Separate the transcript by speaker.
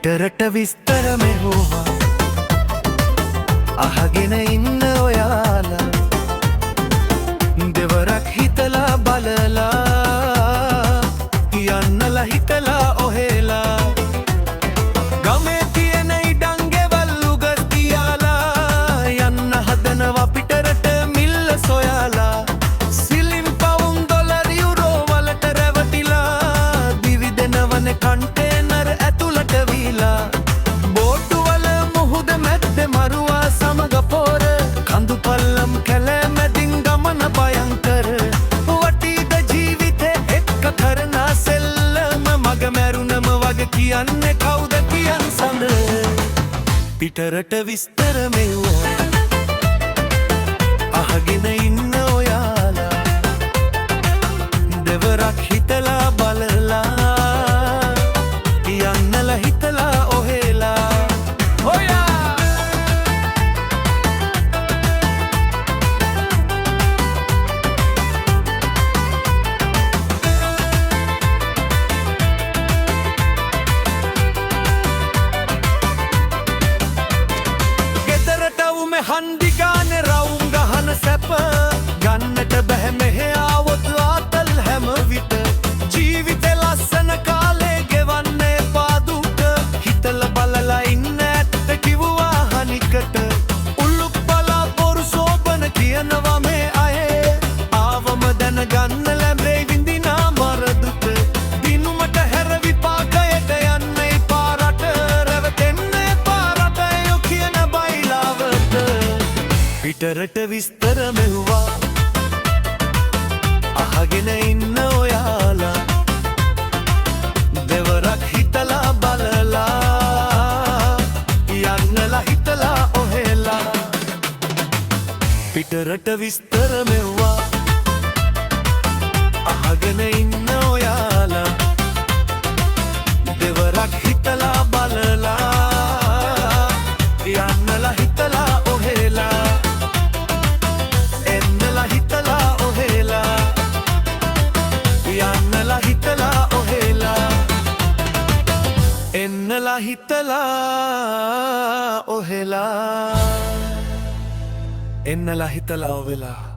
Speaker 1: පිටරට විස්තර මෙහුවා අහගෙන ඉන්න ඔයාලා දෙවරක් හිතලා බලලා යන්නලා හිතලා ඔහෙලා ගමේ තියෙන ඉඩම් ගෙවල් උගත් තියාලා යන්න හදනවා පිටරට මිල්ල සොයාලා සිලිම් පවුම් ඩොලර් යුරෝ වලට රැවටිලා දිවි දෙනවනේ කන්ටේනර් ඇතුළට වීලා බෝට්ටු වල මුහුද මැද්දේ මරුවා සමග පොර කඳු පල්ලම් කැලෑ මැදින් ගමන භයංකර වටීද ජීවිතේ එක්ක කරන සෙල්ලම මග මැරුණම වගේ කියන්නේ කවුද කියන් සඳ පිටරට විස්තර මෙව්වා අහගෙන ඉන්න ඔයාලා දෙවරක් හිතලා බලලා යන්නලා හිතලා ඔහෙලා හොයා ගෙදරට උමේ හන්දි ගානේ රවුම් ගහන සැප ගන්නට බැහැ මෙහෙ ආවොත් ආතල් හැම විට ජීවිතේ ලස්සන කාලේ ගෙවන්නේ පාදුට හිතලා බලලා ඉන්න ඇත්ත කිව්වා හනිකට උල්ලුක් බලා බොරු සෝබන කියනවා මේ අය ආවම දැනගන්න ලැබෙයි විඳිනා මරදුට දිනුමට හැර විපාකයට යන්නේ පාරට රැවටෙන්නේ පාරට යෝ කියන බයිලාවට පිටරට විස්තර මෙව්වා අහගෙන ඉන්න ඔයාලා දෙවරක් හිතලා බලලා යන්නලා හිතලා ඔහෙලා පිටරට විස්තර මෙව්වා අහගෙන ඉන්න ඔයාලා දෙවරක් හිතලා බලලා යන්නලා හිතලා ඔහෙලා එන්නලා හිතලා ඔහෙලා යන්නලා හිතලා ඔහෙලා එන්නලා හිතලා ඔහෙලා එන්නලා හිතලා ඔහෙලා